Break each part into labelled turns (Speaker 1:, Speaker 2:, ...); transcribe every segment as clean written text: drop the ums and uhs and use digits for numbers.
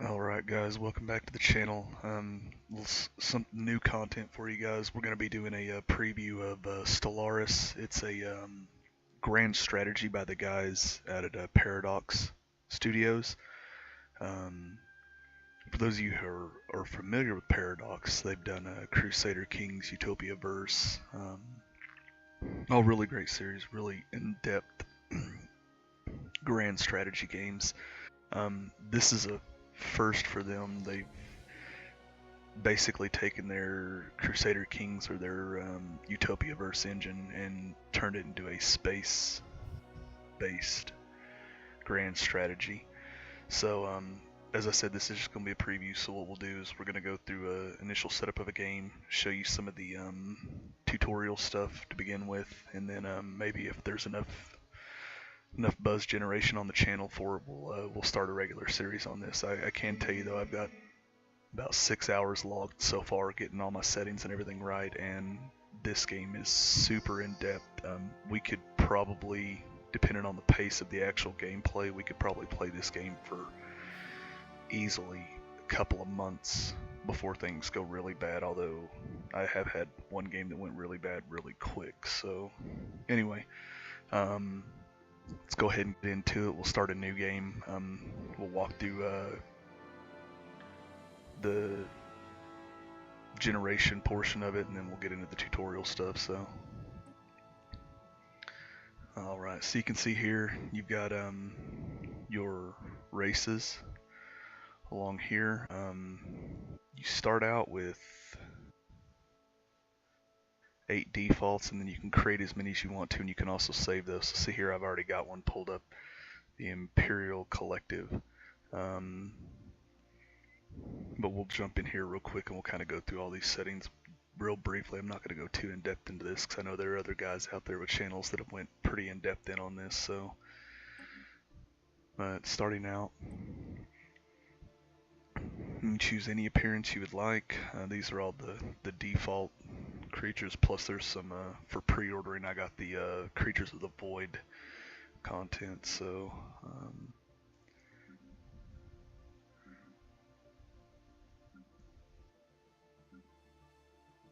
Speaker 1: Alright guys, welcome back to the channel. Some new content for you guys. We're going to be doing a preview of Stellaris. It's a grand strategy by the guys out at Paradox Studios. Um, for those of you who are familiar with Paradox, they've done Crusader Kings, Utopia Verse. All really great series, really in-depth grand strategy games. This is a first for them. They've basically taken their Crusader Kings or their Utopia Verse engine and turned it into a space-based grand strategy. So, as I said, this is just going to be a preview. So what we'll do is we're going to go through an initial setup of a game, show you some of the tutorial stuff to begin with, and then maybe if there's enough buzz generation on the channel for it, we'll start a regular series on this. I can tell you though, I've got about 6 hours logged so far, getting all my settings and everything right, and this game is super in depth. We could probably, depending on the pace of the actual gameplay, we could probably play this game for easily a couple of months before things go really bad, although I have had one game that went really bad really quick. So anyway, let's go ahead and get into it. We'll start a new game. We'll walk through the generation portion of it, and then we'll get into the tutorial stuff. So alright, so you can see here you've got your races along here. You start out with 8 defaults, and then you can create as many as you want to, and you can also save those. So see here, I've already got one pulled up, the Imperial Collective. But we'll jump in here real quick and we'll kind of go through all these settings real briefly. I'm not going to go too in depth into this because I know there are other guys out there with channels that have went pretty in depth in on this. So, starting out, you can choose any appearance you would like. These are all the default creatures, plus there's some for pre-ordering. I got the Creatures of the Void content. So.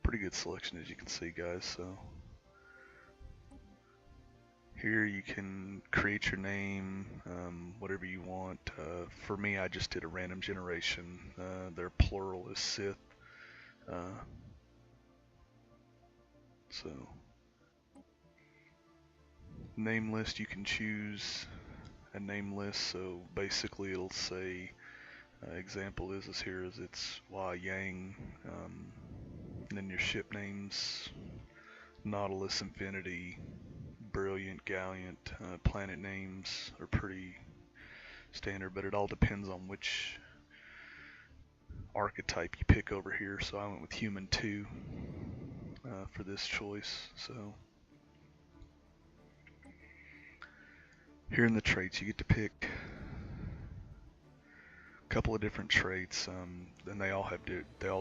Speaker 1: Pretty good selection, as you can see, guys. So here you can create your name, whatever you want. For me, I just did a random generation. Their plural is Sith. So name list, you can choose a name list. So basically, it'll say example is here is it's Hua Yang. And then your ship names: Nautilus, Infinity, Brilliant, Gallant. Planet names are pretty standard, but it all depends on which archetype you pick over here. So I went with Human 2 for this choice. So here in the traits, you get to pick a couple of different traits, and they all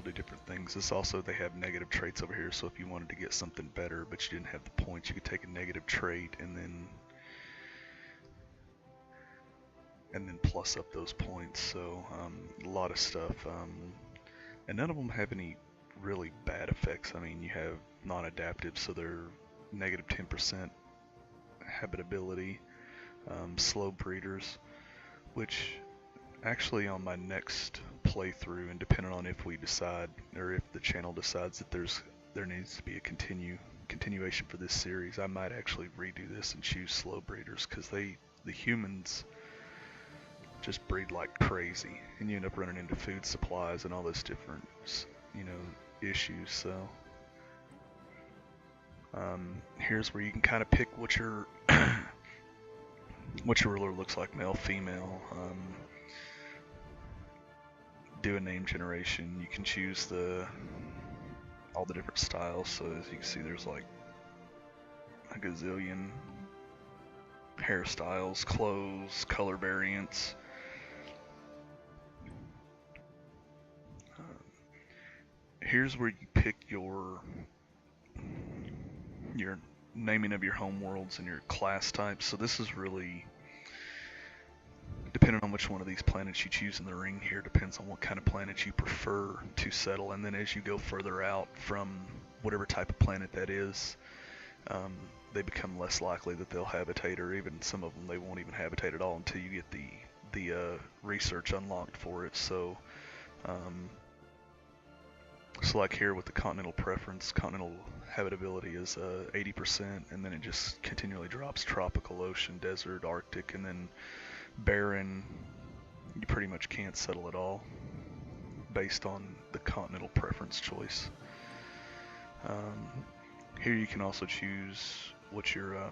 Speaker 1: do different things. This also, they have negative traits over here, so if you wanted to get something better but you didn't have the points, you could take a negative trait and then plus up those points. So a lot of stuff, and none of them have any really bad effects. I mean, you have non-adaptive, so they're negative 10% habitability, slow breeders, which actually on my next playthrough, and depending on if we decide, or if the channel decides that there needs to be a continuation for this series, I might actually redo this and choose slow breeders, because the humans just breed like crazy, and you end up running into food supplies and all this different, issues. So here's where you can kind of pick what your what your ruler looks like, male, female. Do a name generation. You can choose all the different styles. So as you can see, there's like a gazillion hairstyles, clothes, color variants. Here's where you pick your naming of your home worlds and your class types. So this is really depending on which one of these planets you choose in the ring here depends on what kind of planet you prefer to settle, and then as you go further out from whatever type of planet that is, they become less likely that they'll habitate, or even some of them they won't even habitate at all until you get the research unlocked for it. So like here with the continental preference, continental habitability is 80%, and then it just continually drops: tropical, ocean, desert, Arctic, and then barren. You pretty much can't settle at all based on the continental preference choice. Here you can also choose what your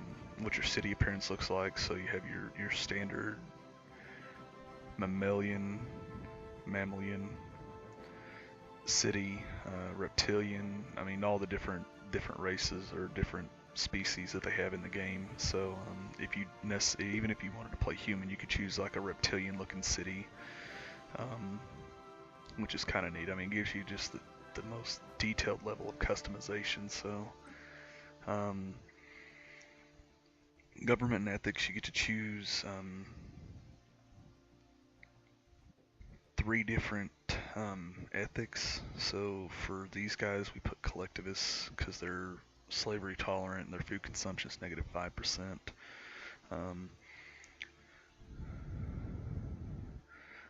Speaker 1: city appearance looks like. So you have your standard mammalian, city, reptilian. I mean, all the different races or different species that they have in the game. So even if you wanted to play human, you could choose like a reptilian looking city, which is kind of neat. I mean, it gives you just the most detailed level of customization. So government and ethics, you get to choose 3 different ethics. So for these guys we put collectivists because they're slavery tolerant and their food consumption is -5%.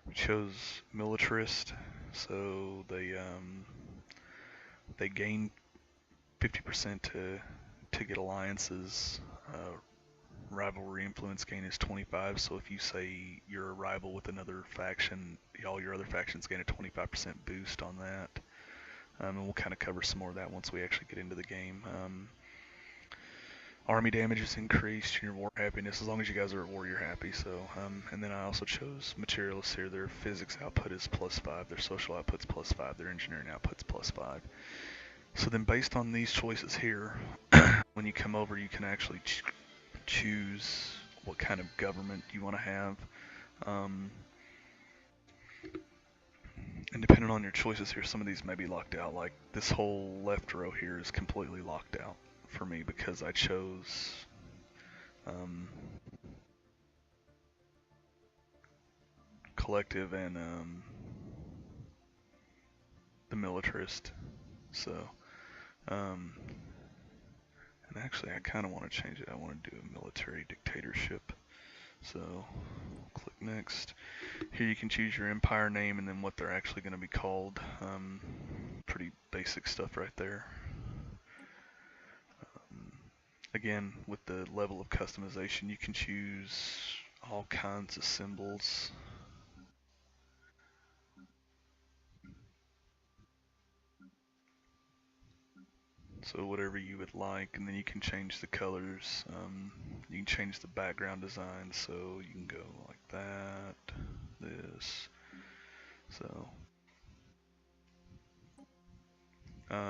Speaker 1: We chose militarist, so they gain 50% to get alliances. Rivalry influence gain is 25, so if you say you're a rival with another faction, all your other factions gain a 25% boost on that. And we'll kind of cover some more of that once we actually get into the game. Army damage is increased, your war happiness. As long as you guys are at war, you're happy. So, and then I also chose materialists here. Their physics output is +5, their social output's +5, their engineering output's +5. So then based on these choices here, when you come over, you can actually choose what kind of government you want to have. And depending on your choices here, some of these may be locked out. Like this whole left row here is completely locked out for me because I chose collective and the militarist. So and actually I kind of want to change it. I want to do a military dictatorship. So click next. Here you can choose your empire name and then what they're actually going to be called. Pretty basic stuff right there. Again, with the level of customization, you can choose all kinds of symbols. So whatever you would like, and then you can change the colors. You can change the background design, so you can go like that, this. So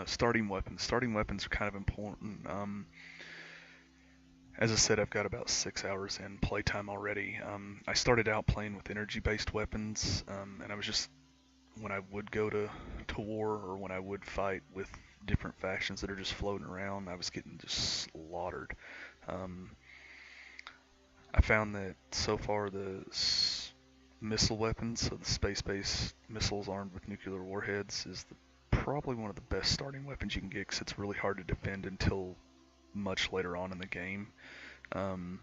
Speaker 1: starting weapons. Starting weapons are kind of important. As I said, I've got about 6 hours in playtime already. I started out playing with energy-based weapons, and I was just, when I would go to war or when I would fight with different factions that are just floating around, I was getting just slaughtered. I found that so far the missile weapons, so the space-based missiles armed with nuclear warheads, is probably one of the best starting weapons you can get because it's really hard to defend until much later on in the game. But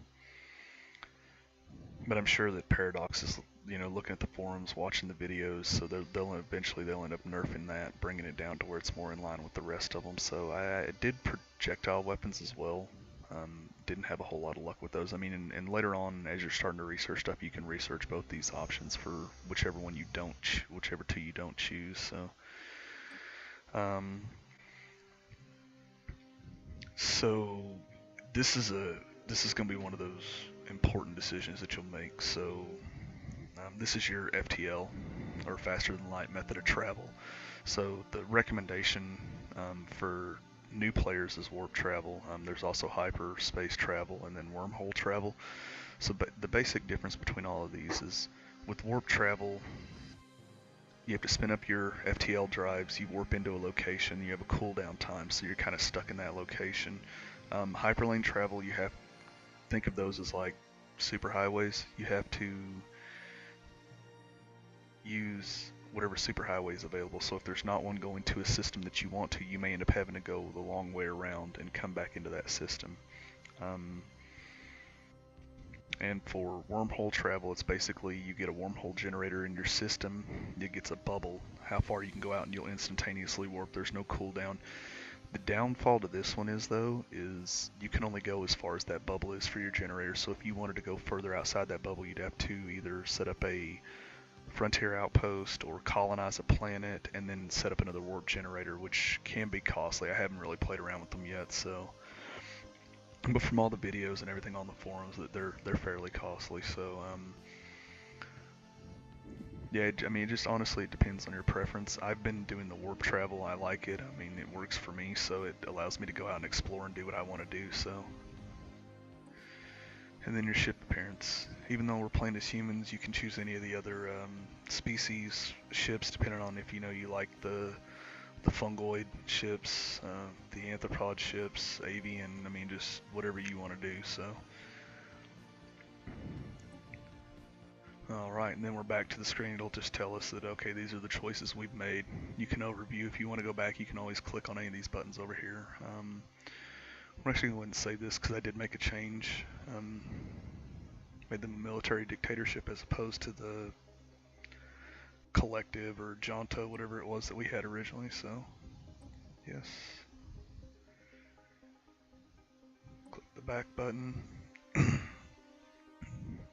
Speaker 1: I'm sure that Paradox is, looking at the forums, watching the videos, so they'll eventually end up nerfing that, bringing it down to where it's more in line with the rest of them. So I did projectile weapons as well. Didn't have a whole lot of luck with those. I mean, and later on, as you're starting to research stuff, you can research both these options for whichever two you don't choose. So, so this is going to be one of those important decisions that you'll make. So this is your FTL, or faster than light method of travel. So the recommendation for new players is warp travel. There's also hyperspace travel and then wormhole travel. So the basic difference between all of these is with warp travel, you have to spin up your FTL drives, you warp into a location, you have a cooldown time, so you're kind of stuck in that location. Hyperlane travel, you have, think of those as like superhighways. You have to use whatever superhighway is available. So if there's not one going to a system that you want to, you may end up having to go the long way around and come back into that system. And for wormhole travel, it's basically you get a wormhole generator in your system, it gets a bubble, how far you can go out, and you'll instantaneously warp. There's no cooldown. The downfall to this one is, though, is you can only go as far as that bubble is for your generator. So if you wanted to go further outside that bubble, you'd have to either set up a frontier outpost or colonize a planet and then set up another warp generator, which can be costly. I haven't really played around with them yet, so. But from all the videos and everything on the forums, that they're fairly costly. So yeah, I mean, it just honestly it depends on your preference. I've been doing the warp travel. I like it. I mean, it works for me, so it allows me to go out and explore and do what I want to do. So. And then your ship appearance. Even though we're playing as humans, you can choose any of the other species ships, depending on if you like the fungoid ships, the arthropod ships, avian. I mean, just whatever you want to do. So. Alright, and then we're back to the screen. It'll just tell us that, okay, these are the choices we've made. You can overview. If you want to go back, you can always click on any of these buttons over here. I'm actually going to save this because I did make a change. Made them a military dictatorship as opposed to the collective or junta, whatever it was that we had originally, so yes. Click the back button.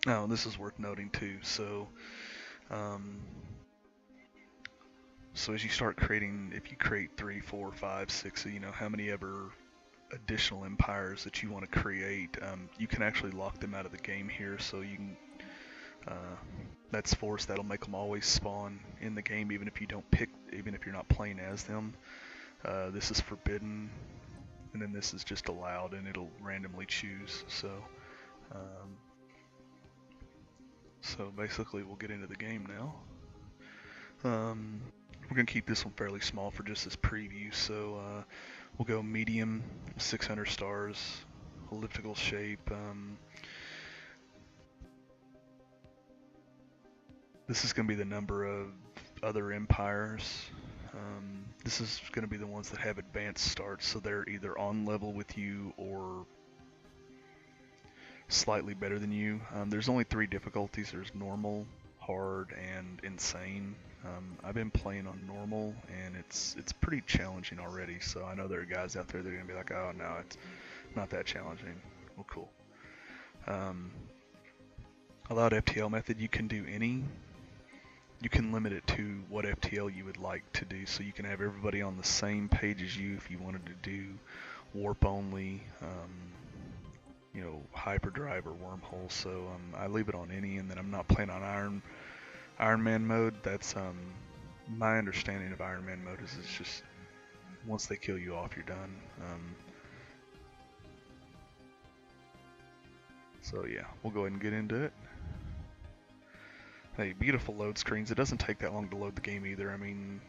Speaker 1: Now, this is worth noting too. So as you start creating, if you create 3, 4, 5, 6, how many ever additional empires that you want to create, you can actually lock them out of the game here. So you can, that's forced. That'll make them always spawn in the game, even if you don't pick, even if you're not playing as them. This is forbidden, and then this is just allowed, and it'll randomly choose. So basically, we'll get into the game now. We're gonna keep this one fairly small for just this preview. So we'll go medium, 600 stars, elliptical shape. This is going to be the number of other empires. This is going to be the ones that have advanced starts, so they're either on level with you or slightly better than you. There's only 3 difficulties. There's normal, hard, and insane. I've been playing on normal, and it's pretty challenging already, so I know there are guys out there that are going to be like, oh no, it's not that challenging. Well, cool. Allowed FTL method, you can do any. You can limit it to what FTL you would like to do, so you can have everybody on the same page as you if you wanted to do warp only, hyperdrive or wormhole. So I leave it on any, and then I'm not playing on Iron Man mode. That's my understanding of Iron Man mode is it's just once they kill you off, you're done. So yeah, we'll go ahead and get into it. Hey, beautiful load screens. It doesn't take that long to load the game either. I mean,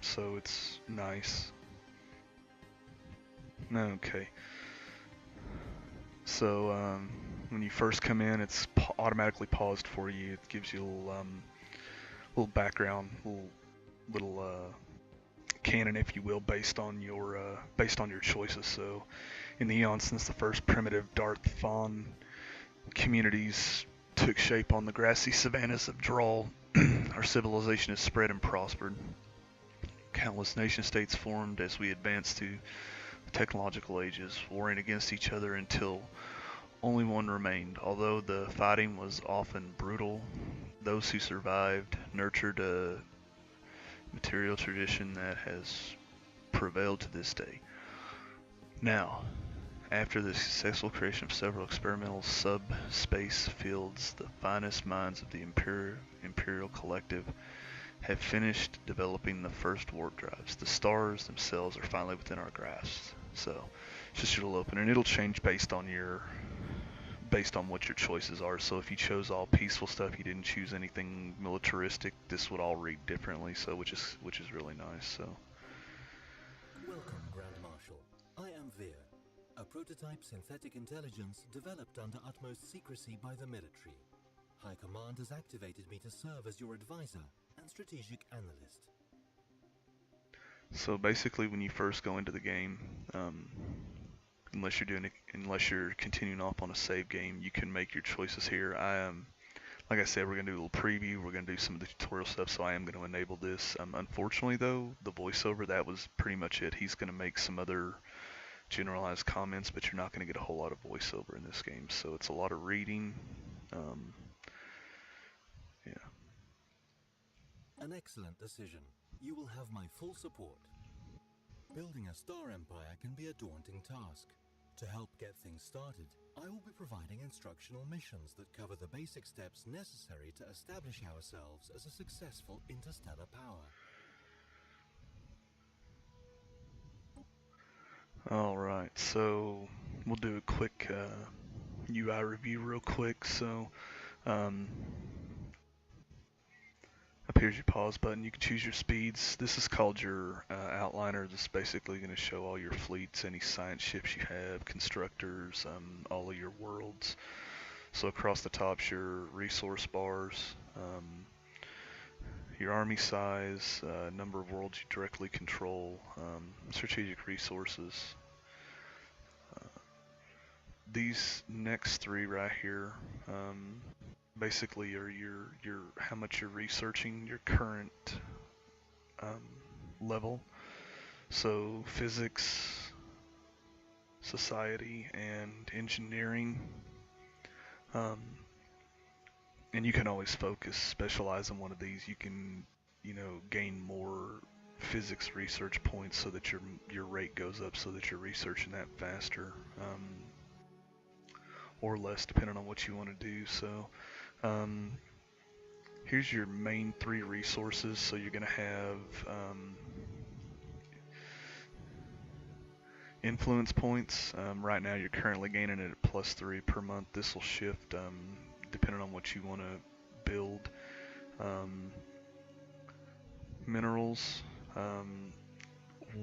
Speaker 1: so it's nice. Okay. So when you first come in, it's automatically paused for you. It gives you a little background, little canon, if you will, based on your choices. So in the Eon, since the first primitive Darth Fawn communities took shape on the grassy savannas of Drawl, our civilization has spread and prospered. Countless nation-states formed as we advanced to technological ages, warring against each other until only one remained. Although the fighting was often brutal, those who survived nurtured a material tradition that has prevailed to this day. Now, after the successful creation of several experimental subspace fields, the finest minds of the Imperial Collective have finished developing the first warp drives. The stars themselves are finally within our grasp. So it's just it'll open, and it'll change based on what your choices are. So if you chose all peaceful stuff, you didn't choose anything militaristic, this would all read differently. So which is really nice. So.
Speaker 2: Welcome, Grand Marshal. I am Veer, a prototype synthetic intelligence developed under utmost secrecy by the military. High Command has activated me to serve as your advisor and strategic analyst.
Speaker 1: So basically, when you first go into the game, unless you're continuing off on a save game, you can make your choices here. Like I said, we're gonna do a little preview. We're gonna do some of the tutorial stuff, so I am gonna enable this. Unfortunately, though, the voiceover, that was pretty much it. He's gonna make some other generalized comments, but you're not gonna get a whole lot of voiceover in this game. So it's a lot of reading. Yeah.
Speaker 2: An excellent decision. You will have my full support. Building a star empire can be a daunting task. To help get things started, I will be providing instructional missions that cover the basic steps necessary to establish ourselves as a successful interstellar power.
Speaker 1: Alright, so we'll do a quick UI review real quick. So up here's your pause button. You can choose your speeds. This is called your outliner. This is basically going to show all your fleets, any science ships you have, constructors, all of your worlds. So across the top's your resource bars, your army size, number of worlds you directly control, strategic resources. These next three right here basically are your how much you're researching, your current level. So physics, society, and engineering. And you can always focus, specialize in one of these. You can, gain more physics research points so that your rate goes up, so that you're researching that faster, or less, depending on what you want to do. So here's your main three resources. So you're going to have influence points. Right now you're currently gaining it at +3 per month. This will shift depending on what you want to build. Minerals.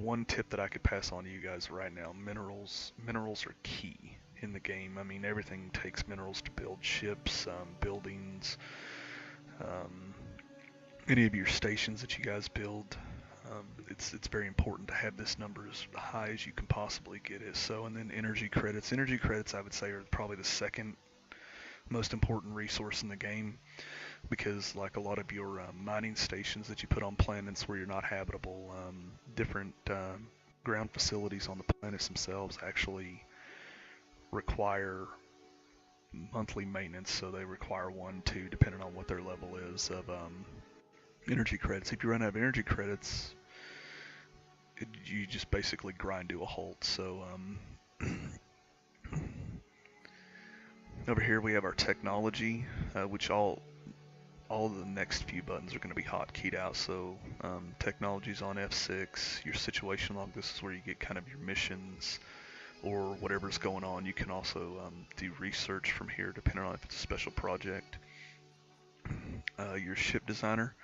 Speaker 1: One tip that I could pass on to you guys right now: minerals are key in the game. I mean, everything takes minerals to build ships, buildings, any of your stations that you guys build. It's very important to have this number as high as you can possibly get it. So, and then energy credits. Energy credits, I would say, are probably the second most important resource in the game, because like a lot of your mining stations that you put on planets where you're not habitable, different ground facilities on the planets themselves actually require monthly maintenance. So they require 1, 2, depending on what their level is of energy credits. If you run out of energy credits, you just basically grind to a halt. So over here we have our technology, which all of the next few buttons are going to be hotkeyed out. So technology's on F6. Your situation log, this is where you get kind of your missions or whatever's going on. You can also do research from here, depending on if it's a special project. Your ship designer.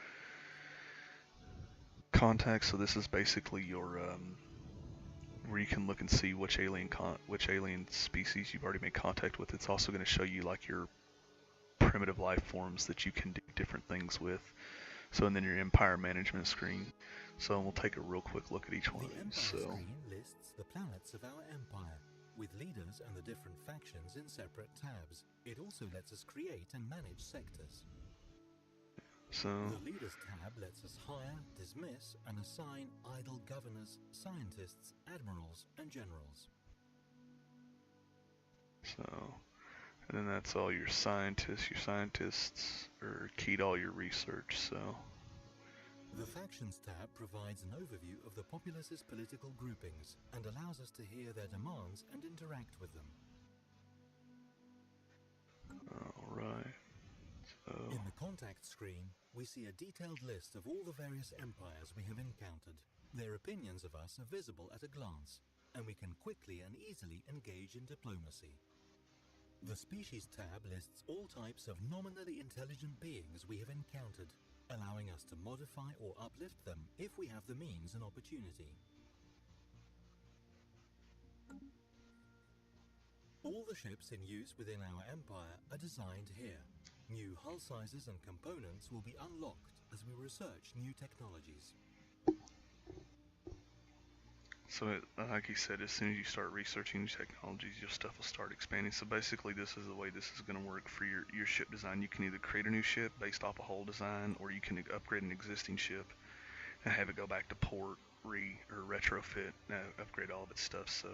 Speaker 1: Contacts, so this is basically your where you can look and see which alien species you've already made contact with. It's also going to show you like your primitive life forms that you can do different things with. So, and then your empire management screen. So we'll take a real quick look at each one of these.
Speaker 2: The empire screen lists the planets of our empire, with leaders and the different factions in separate tabs. It also lets us create and manage sectors.
Speaker 1: So
Speaker 2: the Leaders tab lets us hire, dismiss, and assign idle governors, scientists, admirals, and generals.
Speaker 1: So, and then that's all your scientists. Your scientists are keyed all your research. So
Speaker 2: the Factions tab provides an overview of the populace's political groupings and allows us to hear their demands and interact with them.
Speaker 1: Alright. So
Speaker 2: in the contact screen, we see a detailed list of all the various empires we have encountered. Their opinions of us are visible at a glance, and we can quickly and easily engage in diplomacy. The Species tab lists all types of nominally intelligent beings we have encountered, allowing us to modify or uplift them if we have the means and opportunity. All the ships in use within our empire are designed here. New hull sizes and components will be unlocked as we research new technologies.
Speaker 1: So, like you said, as soon as you start researching new technologies, your stuff will start expanding. So basically, this is the way this is going to work for your ship design. You can either create a new ship based off a hull design, or you can upgrade an existing ship and have it go back to port, or retrofit, upgrade all of its stuff. So,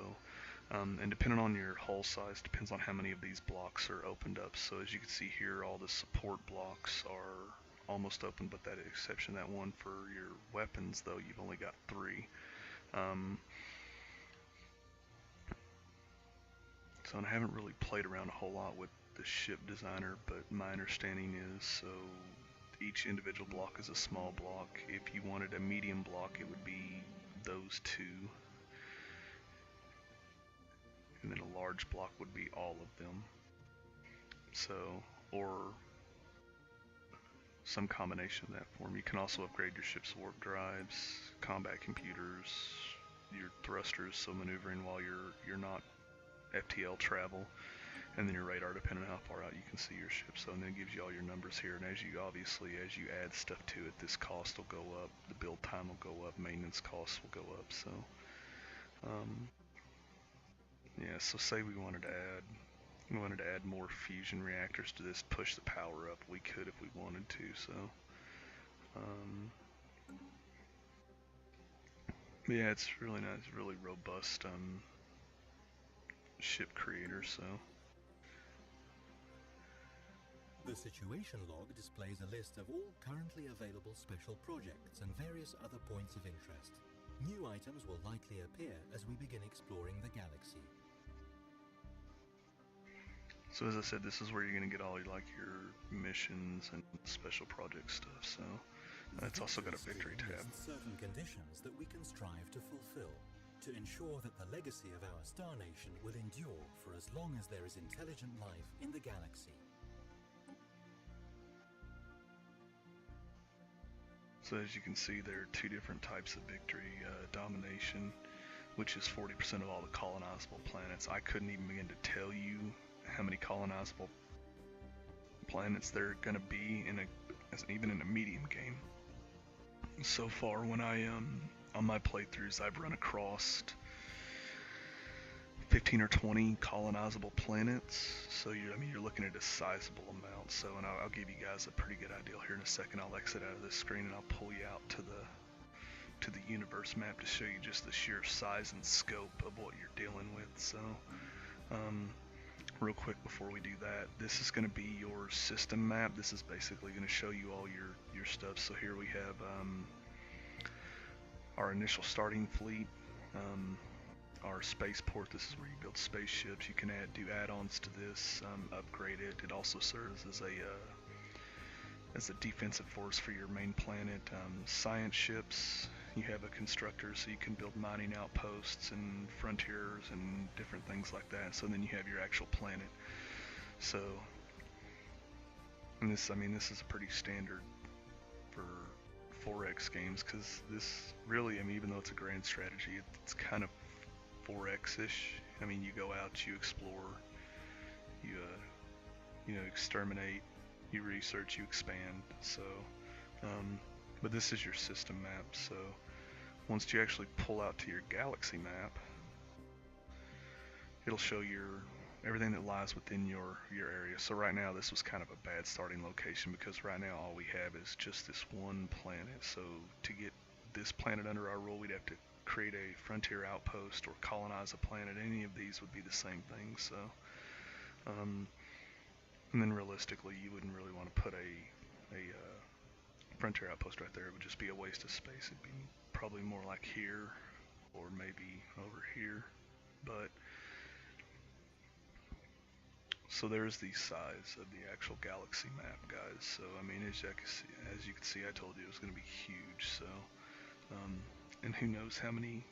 Speaker 1: and depending on your hull size, depends on how many of these blocks are opened up. So as you can see here, all the support blocks are almost open, but that exception, that one for your weapons, though, you've only got 3. So I haven't really played around a whole lot with the ship designer, but my understanding is, so each individual block is a small block. If you wanted a medium block, it would be those 2, and then a large block would be all of them. So, or some combination of that form. You can also upgrade your ship's warp drives, combat computers, your thrusters, so maneuvering while you're not FTL travel, and then your radar, depending on how far out you can see your ship. So, and then it gives you all your numbers here, and as you add stuff to it, this cost will go up, the build time will go up, maintenance costs will go up. So yeah, so say we wanted to add more fusion reactors to this, push the power up, we could if we wanted to. So yeah, it's really nice, really robust ship creator. So
Speaker 2: the situation log displays a list of all currently available special projects and various other points of interest. New items will likely appear as we begin exploring the galaxy.
Speaker 1: So as I said, this is where you're going to get all your missions and special project stuff. So it's also got a victory tab.
Speaker 2: Certain conditions that we can strive to fulfill to ensure that the legacy of our star nation will endure for as long as there is intelligent life in the galaxy.
Speaker 1: So as you can see, there are 2 different types of victory. Domination, which is 40% of all the colonizable planets. I couldn't even begin to tell you how many colonizable planets there are going to be even in a medium game. So far, when on my playthroughs, I've run across 15 or 20 colonizable planets. So you're looking at a sizable amount. So, and I'll give you guys a pretty good idea here in a second. I'll exit out of this screen and I'll pull you out to the universe map to show you just the sheer size and scope of what you're dealing with. So, real quick before we do that, this is going to be your system map. This is basically going to show you all your stuff. So here we have our initial starting fleet, our spaceport. This is where you build spaceships. You can do add-ons to this, upgrade it. It also serves as a defensive force for your main planet. Science ships, you have a constructor, so you can build mining outposts and frontiers and different things like that. So then you have your actual planet. So, and this is a pretty standard for 4X games, because this really, even though it's a grand strategy, it's kind of 4X-ish. You go out, you explore, you exterminate, you research, you expand. So, but this is your system map. So once you actually pull out to your galaxy map, it'll show everything that lies within your area. So right now this was kind of a bad starting location, because right now all we have is just this one planet. So to get this planet under our rule, we'd have to create a frontier outpost or colonize a planet. Any of these would be the same thing. So and then realistically, you wouldn't really want to put a frontier outpost right there. It would just be a waste of space. It'd be probably more like here, or maybe over here. But so there's the size of the actual galaxy map, guys. So as you can see, I told you it was going to be huge. So and who knows how many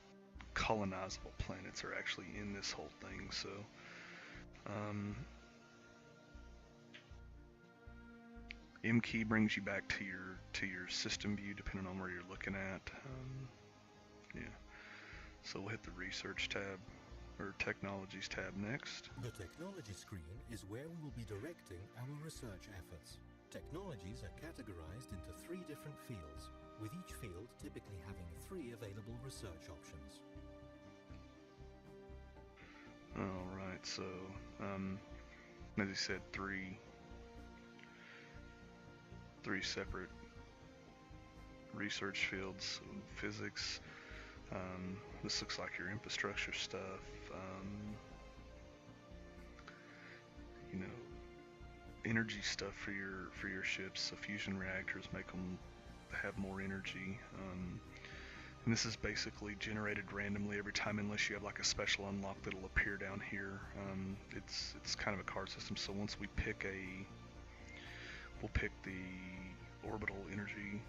Speaker 1: colonizable planets are actually in this whole thing. So M key brings you back to your system view, depending on where you're looking at. Yeah. So we'll hit the research tab, or Technologies tab next.
Speaker 2: The Technology screen is where we will be directing our research efforts. Technologies are categorized into 3 different fields, with each field typically having 3 available research options.
Speaker 1: Alright, so, as you said, three separate research fields: so physics. This looks like your infrastructure stuff. You know, energy stuff for your ships. So fusion reactors make them have more energy. And this is basically generated randomly every time, unless you have like a special unlock that'll appear down here. It's kind of a card system. So once we'll pick the orbital energy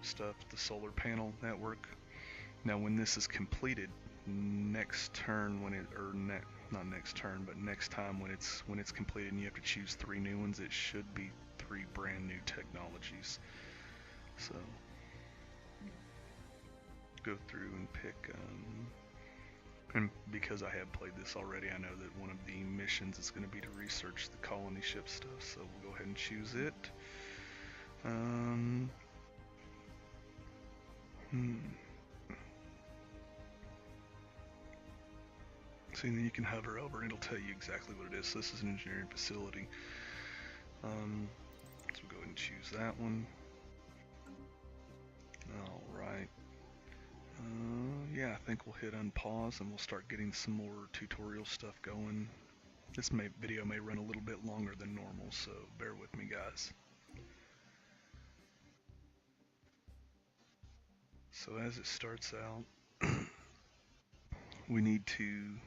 Speaker 1: stuff, the solar panel network. Now when this is completed, next turn not next turn, but next time when it's completed and you have to choose 3 new ones, it should be 3 brand new technologies. So go through and pick, and because I have played this already, I know that one of the missions is going to be to research the colony ship stuff, so we'll go ahead and choose it. So then you can hover over and it'll tell you exactly what it is. So this is an engineering facility. So we'll go ahead and choose that one. Alright. Yeah, I think we'll hit unpause and we'll start getting some more tutorial stuff going. This video may run a little bit longer than normal, so bear with me, guys. So as it starts out, we need to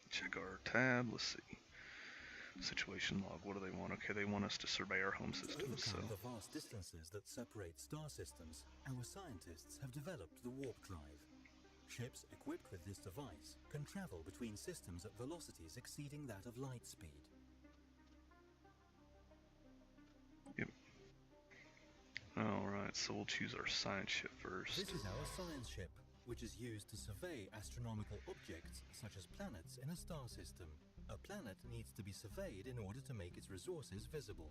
Speaker 1: check our tab. Let's see. Situation log. What do they want? Okay, they want us to survey our home system.
Speaker 2: To overcome the vast distances that separate star systems, our scientists have developed the warp drive. Ships equipped with this device can travel between systems at velocities exceeding that of light speed.
Speaker 1: Yep. Alright, so we'll choose our science ship first.
Speaker 2: This is our science ship, which is used to survey astronomical objects such as planets in a star system. A planet needs to be surveyed in order to make its resources visible.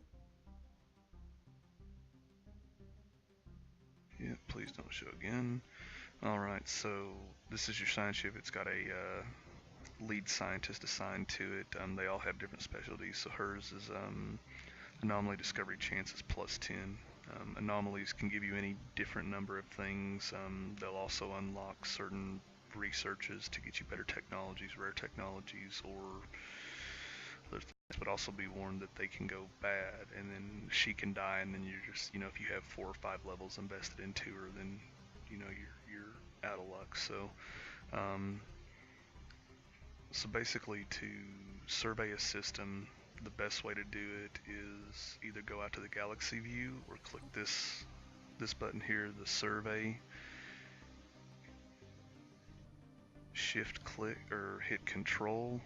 Speaker 1: Yeah, please don't show again. Alright, so this is your science ship. It's got a lead scientist assigned to it. They all have different specialties. So hers is anomaly discovery chances +10. Anomalies can give you any different number of things. They'll also unlock certain researches to get you better technologies, rare technologies, or other things, but also be warned that they can go bad, and then she can die, and then you're just, if you have 4 or 5 levels invested into her, then you're out of luck. So so basically, to survey a system, the best way to do it is either go out to the galaxy view or click this button here, the survey. Shift click or hit control,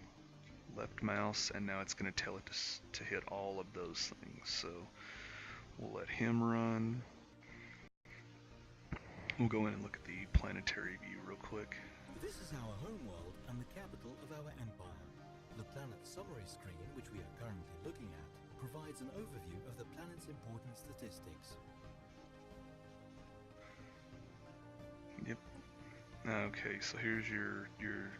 Speaker 1: left mouse, and now it's going to tell it to hit all of those things. So we'll let him run. We'll go in and look at the planetary view real quick.
Speaker 2: This is our homeworld and the capital of our empire. The planet summary screen, which we are currently looking at, provides an overview of the planet's important statistics.
Speaker 1: Yep. Okay, so here's your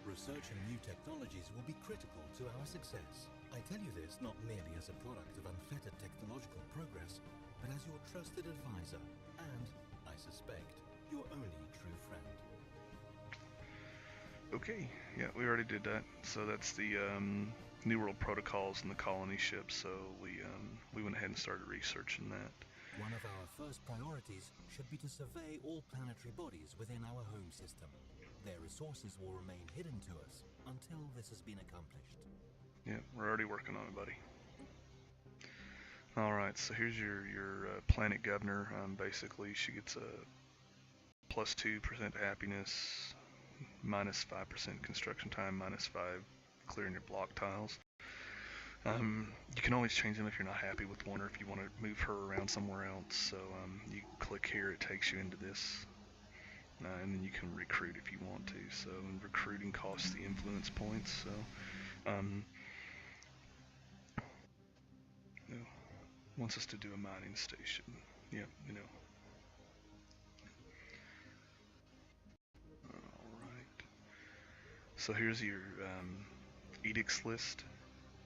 Speaker 2: Research in new technologies will be critical to our success. I tell you this not merely as a product of unfettered technological progress, but as your trusted advisor and, I suspect, your only true friend.
Speaker 1: Okay, yeah, we already did that. So that's the New World protocols and the colony ship. So we went ahead and started researching that.
Speaker 2: One of our first priorities should be to survey all planetary bodies within our home system. Their resources will remain hidden to us until this has been accomplished.
Speaker 1: Yeah, we're already working on it, buddy. Alright, so here's your planet governor. Basically, she gets a +2% happiness, -5% construction time, -5 clearing your block tiles. You can always change them if you're not happy with one, or if you want to move her around somewhere else. So you click here, it takes you into this and then you can recruit if you want to. So, and recruiting costs the influence points. So, it wants us to do a mining station. Yep, you know. All right. So here's your edicts list.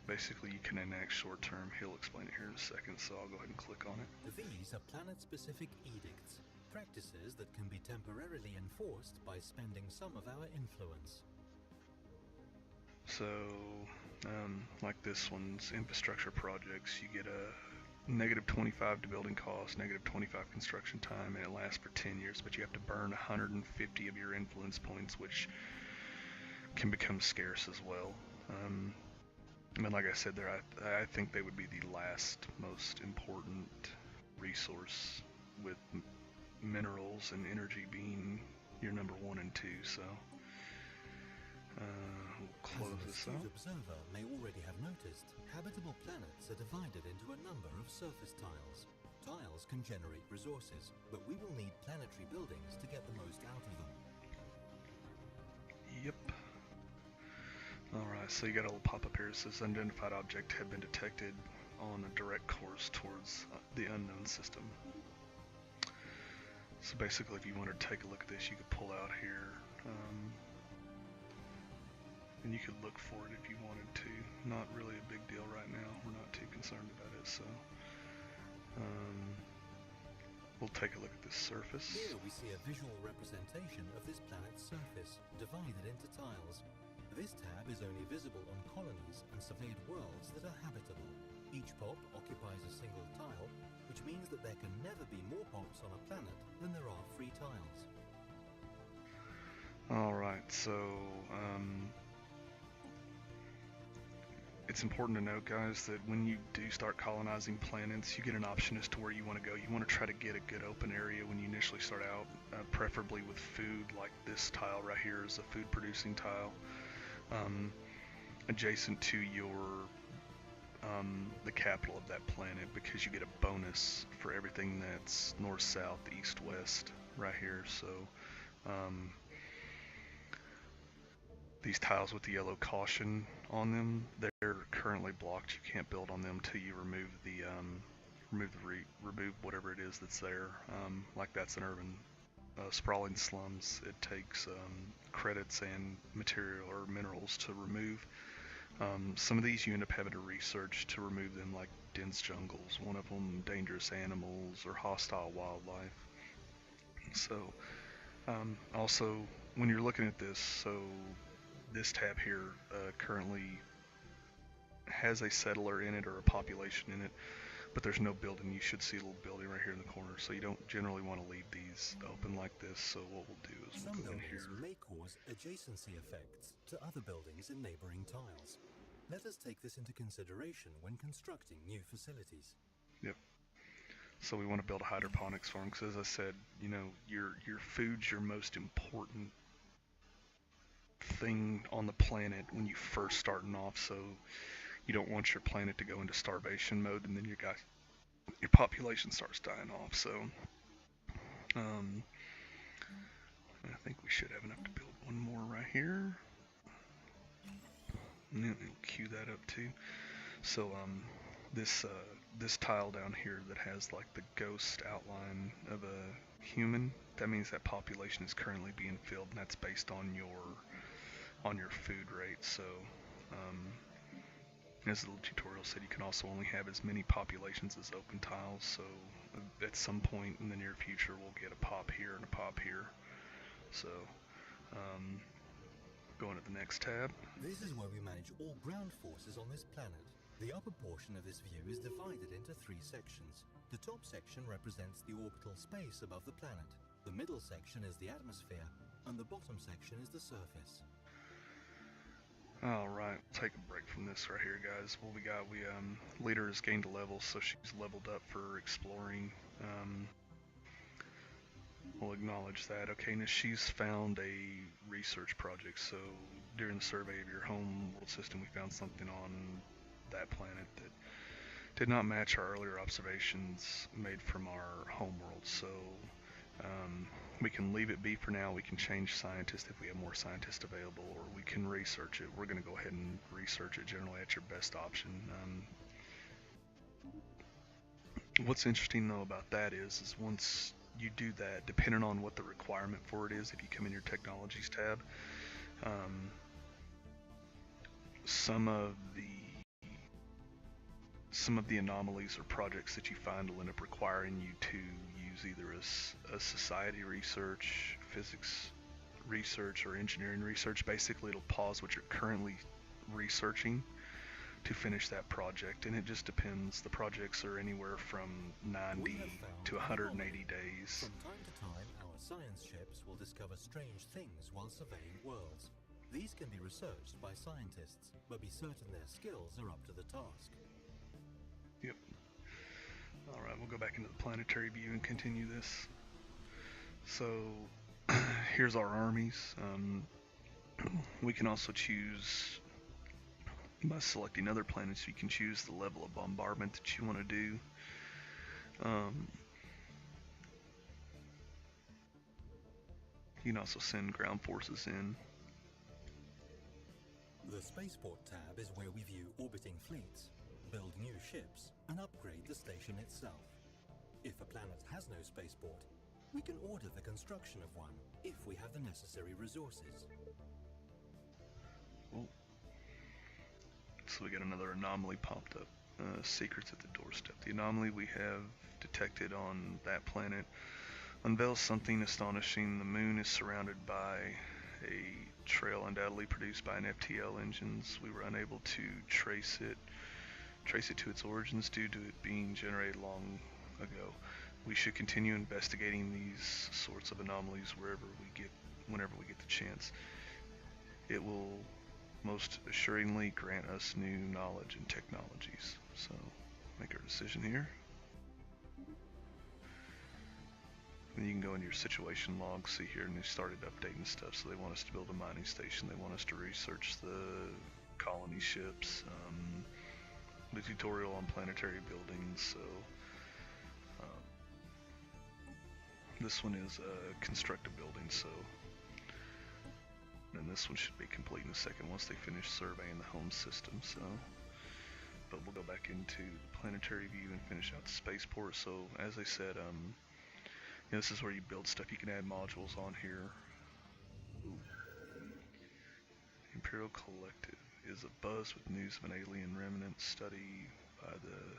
Speaker 1: Basically, you can enact short term. He'll explain it here in a second, so I'll go ahead and click on it.
Speaker 2: These are planet-specific edicts, practices that can be temporarily enforced by spending some of our influence.
Speaker 1: So, like this one's infrastructure projects, you get a -25 to building cost, -25 construction time, and it lasts for 10 years, but you have to burn 150 of your influence points, which can become scarce as well. And like I said there, I think they would be the last most important resource, with minerals and energy being your number 1 and 2. So we'll close this out.
Speaker 2: As an astute observer may already have noticed, habitable planets are divided into a number of surface tiles. Tiles can generate resources, but we will need planetary buildings to get the most out of them.
Speaker 1: Yep. Alright, so you got a little pop-up here. It says unidentified object had been detected on a direct course towards the unknown system. So basically, if you wanted to take a look at this, you could pull out here, and you could look for it if you wanted to. Not really a big deal right now. We're not too concerned about it, so we'll take a look at this surface.
Speaker 2: Here we see a visual representation of this planet's surface, divided into tiles. This tab is only visible on colonies and surveyed worlds that are habitable. Each pop occupies a single tile, which means that there can never be more pops on a planet than there are free tiles.
Speaker 1: Alright, so it's important to note, guys, that when you do start colonizing planets, you get an option as to where you want to go. You want to try to get a good open area when you initially start out, preferably with food. Like this tile right here is a food producing tile, adjacent to your the capital of that planet, because you get a bonus for everything that's north, south, east, west right here. So these tiles with the yellow caution on them, they're currently blocked. You can't build on them till you remove the remove whatever it is that's there. Like that's an urban sprawling slums. It takes credits and material or minerals to remove. Some of these you end up having to research to remove them, like dense jungles, one of them dangerous animals or hostile wildlife. So also when you're looking at this, so this tab here currently has a settler in it or a population in it, but there's no building. You should see a little building right here in the corner, so you don't generally want to leave these open like this. So what we'll do is we'll go in here.
Speaker 2: Some buildings may cause adjacency effects to other buildings in neighboring tiles. Let us take this into consideration when constructing new facilities.
Speaker 1: Yep. So we want to build a hydroponics farm because, as I said, you know, your food's your most important thing on the planet when you first starting off. So you don't want your planet to go into starvation mode and then your population starts dying off. So I think we should have enough to build one more right here. And then we'll queue that up too. So this tile down here that has like the ghost outline of a human, that means that population is currently being filled, and that's based on your food rate. So as the little tutorial said, you can also only have as many populations as open tiles. So at some point in the near future, we'll get a pop here and a pop here. So going to the next tab.
Speaker 2: This is where we manage all ground forces on this planet. The upper portion of this view is divided into 3 sections. The top section represents the orbital space above the planet. The middle section is the atmosphere, and the bottom section is the surface.
Speaker 1: Alright, take a break from this right here, guys. What we got, leader has gained a level, so she's leveled up for exploring. We'll acknowledge that. Okay, now she's found a research project, so during the survey of your home world system, we found something on that planet that did not match our earlier observations made from our home world. So We can leave it be for now. We can change scientists if we have more scientists available, or we can research it. We're going to go ahead and research it. Generally, that's your best option. What's interesting though about that is once you do that, depending on what the requirement for it is, if you come in your technologies tab, um, some of the anomalies or projects that you find will end up requiring you to use either a society research, physics research, or engineering research. Basically, it'll pause what you're currently researching to finish that project, and it just depends. The projects are anywhere from 90 to 180 days.
Speaker 2: From time to time, our science ships will discover strange things while surveying worlds. These can be researched by scientists, but be certain their skills are up to the task.
Speaker 1: Yep. Alright, we'll go back into the planetary view and continue this. So, here's our armies. We can also choose, by selecting other planets, you can choose the level of bombardment that you want to do. You can also send ground forces in.
Speaker 2: The Spaceport tab is where we view orbiting fleets, build new ships, and upgrade the station itself. If a planet has no spaceport, we can order the construction of one if we have the necessary resources.
Speaker 1: Oh. So we got another anomaly popped up. Secrets at the doorstep. The anomaly we have detected on that planet unveils something astonishing. The moon is surrounded by a trail undoubtedly produced by an FTL engines. We were unable to trace it to its origins due to it being generated long ago. We should continue investigating these sorts of anomalies whenever we get the chance. It will most assuredly grant us new knowledge and technologies. So, make our decision here. Then you can go into your situation log, see here, and they started updating stuff. So they want us to build a mining station. They want us to research the colony ships, the tutorial on planetary buildings. So this one is construct a building. So, and this one should be complete in a second once they finish surveying the home system. So, but we'll go back into the planetary view and finish out the spaceport. So, as I said, this is where you build stuff. You can add modules on here. Ooh. Imperial Collective is abuzz with news of an alien remnant study by the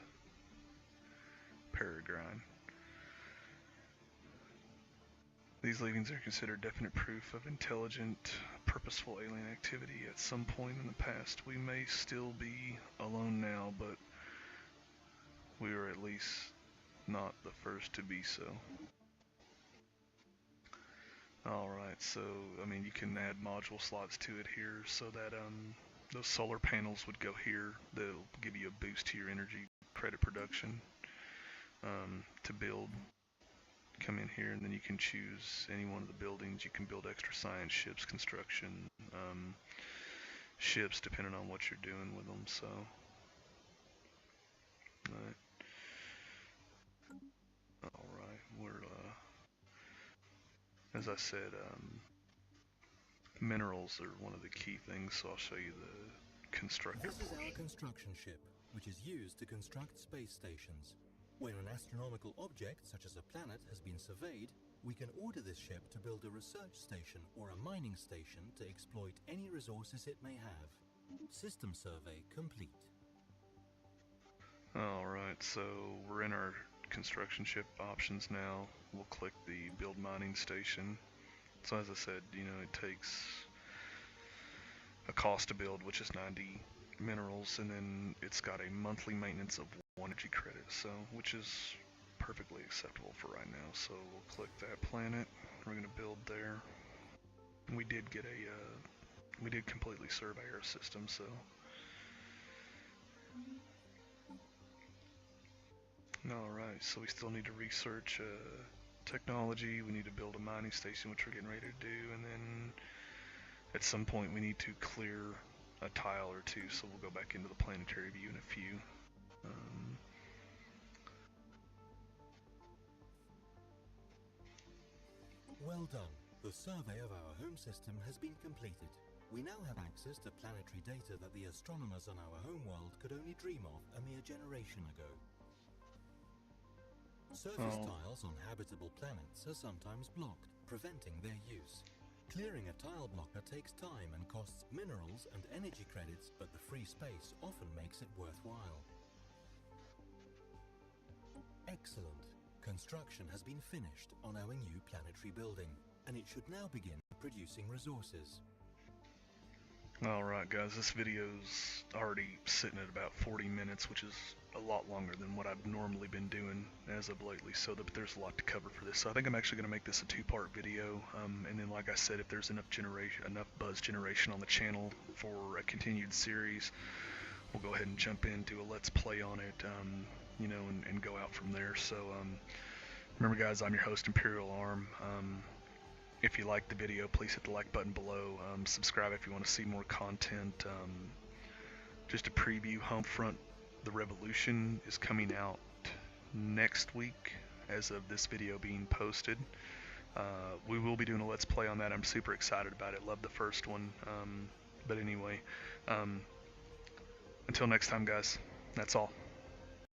Speaker 1: Peregrine. These leavings are considered definite proof of intelligent, purposeful alien activity at some point in the past. We may still be alone now, but we are at least not the first to be so. Alright, so, you can add module slots to it here so that, those solar panels would go here. They'll give you a boost to your energy credit production, to build. Come in here, and then you can choose any one of the buildings. You can build extra science ships, construction, ships, depending on what you're doing with them, so. Alright, we're, as I said, minerals are one of the key things, so I'll show you the constructor
Speaker 2: This is
Speaker 1: portion.
Speaker 2: our construction ship, which is used to construct space stations. When an astronomical object, such as a planet, has been surveyed, we can order this ship to build a research station or a mining station to exploit any resources it may have. System survey complete.
Speaker 1: Alright, so we're in our construction ship options now. We'll click the build mining station. So as I said, it takes a cost to build, which is 90 minerals, and then it's got a monthly maintenance of 1 energy credit, so which is perfectly acceptable for right now. So we'll click that planet. We're gonna build there. We did get we did completely survey our system, so. Alright, so we still need to research technology. We need to build a mining station, which we're getting ready to do, and then at some point we need to clear a tile or two, so we'll go back into the planetary view in a few.
Speaker 2: Well done. The survey of our home system has been completed. We now have access to planetary data that the astronomers on our homeworld could only dream of a mere generation ago. Surface tiles on habitable planets are sometimes blocked, preventing their use. Clearing a tile blocker takes time and costs minerals and energy credits, but the free space often makes it worthwhile. Excellent. Construction has been finished on our new planetary building, and it should now begin producing resources.
Speaker 1: Alright guys, this video's already sitting at about 40 minutes, which is a lot longer than what I've normally been doing as of lately, so there's a lot to cover for this. So I think I'm actually going to make this a two-part video, and then like I said, if there's enough buzz generation on the channel for a continued series, we'll go ahead and jump into a let's play on it, you know, and go out from there. So remember guys, I'm your host Imperial Arm. If you liked the video, please hit the like button below. Subscribe if you want to see more content. Just a preview, Homefront The Revolution is coming out next week as of this video being posted. We will be doing a let's play on that. I'm super excited about it. Love the first one. But anyway, until next time guys, that's all.